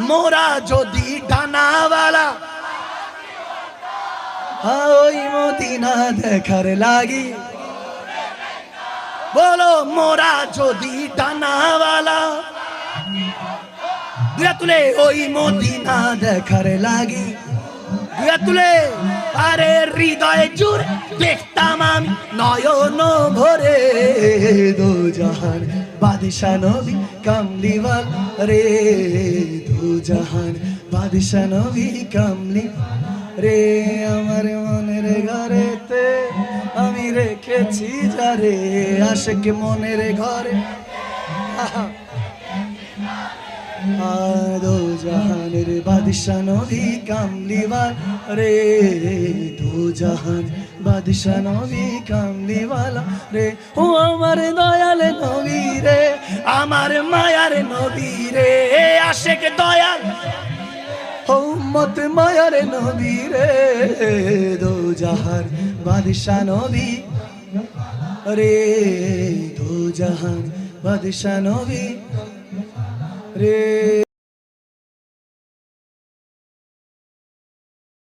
মোরা যদি ডানাওয়ালা ওই মদিনা দেখার লাগি বলো মোরা যদি ডানাওয়ালা দুয়া তুলে ওই মদিনা দেখার লাগি দুয়া তুলে আরে হৃদয় জুড়ে দেখতাম আমি নয়ন ভরে দো জাহান বাদশা নবী কামলিওয়াল রে দো জাহান বাদশা নবী কামলি রে আমার মনের ঘরেতে আমি রেখেছি যারে আশিক মনের ঘরে দো জাহানের বাদশা নবী কামলিওয়াল রে দো জাহান বাদশা নবী কামলিওয়ালা রে ও আমার দয়াল নবী রে আমার মায়ার নবী রে আশিক দয়াল উম্মত মায়ার নবী রে দো জাহান বাদশা নবী রে দো জাহান বাদশা নবী রে